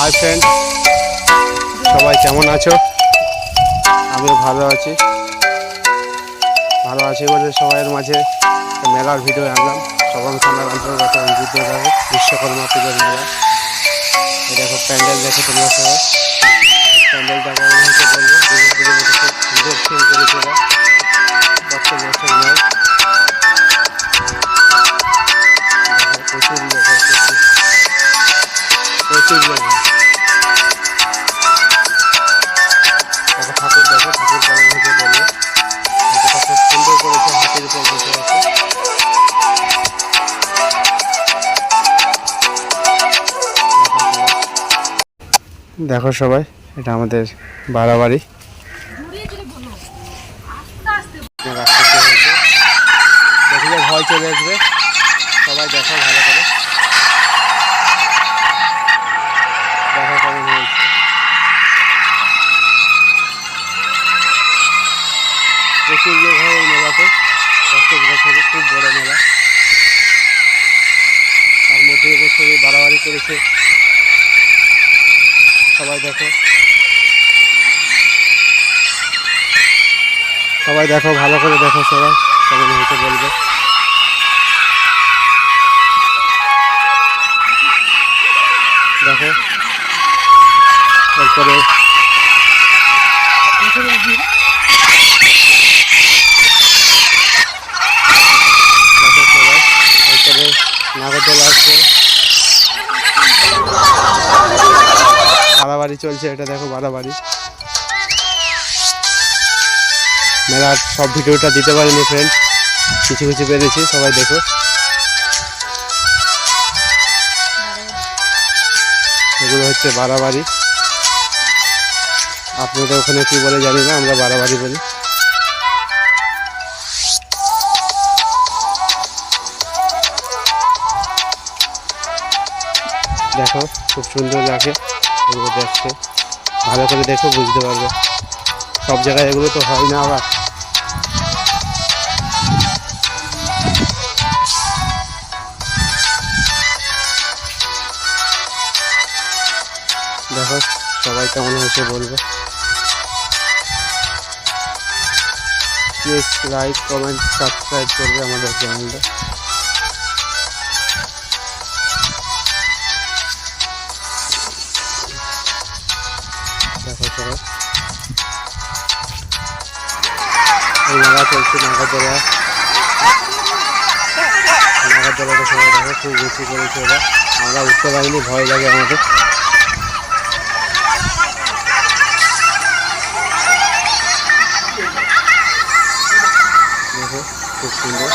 Hi friend, সবাই কেমন আছো? আমিও ভালো আছি বলে সবাইয়ের মাঝে মেলার ভিডিও আনলাম। সবং থানার অন্তর্গত অঞ্জিত দেখো বিশ্বকর্মা পুজোর মেলা। এই দেখো প্যান্ডেল দেখো তোমরা সবাই। প্যান্ডেলটা কেমন হয়েছে বলবো। দুর্গা পুজোর মধ্যে খুব সুন্দর থিম করেছে এরা, প্রত্যেক বছর নয়। প্রচুর লোক হয়, প্রচুর লোক হয়। ঠাকুর দেখো, ঠাকুর কেমন হয়েছে বলবো। ঠাকুরটা খুব সুন্দর করেছে, হাতির উপর বসে আছে। দেখো সবাই, এটা আমাদের বাড়াবাড়ি। দেখলে ভয় চলে আসবে। সবাই দেখো ভালো করে, দেখো কেমন হয়েছে। প্রচুর লোক হয় এই মেলাতে, প্রত্যেক বছরে খুব বড় মেলা। তার মধ্যে এবছরে বাড়াবাড়ি করেছে। সবাই দেখো, সবাই দেখো ভালো করে দেখো। সবাই কেমন হয়েছে বলবে। দেখো এরপরে নাগরদোলা আসছে, বাড়াবাড়ি চলছে। এটা দেখো বাড়াবাড়ি মেলার সব ভিডিওটা দিতে পারিনি ফ্রেন্ড, কিছু কিছু পেরেছি। সবাই দেখো, এগুলো হচ্ছে বাড়াবাড়ি। আপনাদের ওখানে কি বলে জানি না, আমরা বাড়াবাড়ি বলি। দেখো খুব সুন্দর লাগে এগুলো দেখতে, ভালো করে দেখো বুঝতে পারবে। সব জায়গায় এগুলো তো হয় না আবার। দেখো সবাই কেমন হয়েছে বলবে। প্লিজ লাইক কমেন্ট সাবস্ক্রাইব করবে আমাদের চ্যানেলটা। দেখো সবাই, এই মেলা চলছে নাগরদোলা। নাগরদোলাটা সবাই দেখো খুব বেশি করেছে ওরা। আমরা উঠতে পারিনি, ভয় লাগে আমাদের। দেখো খুব সুন্দর।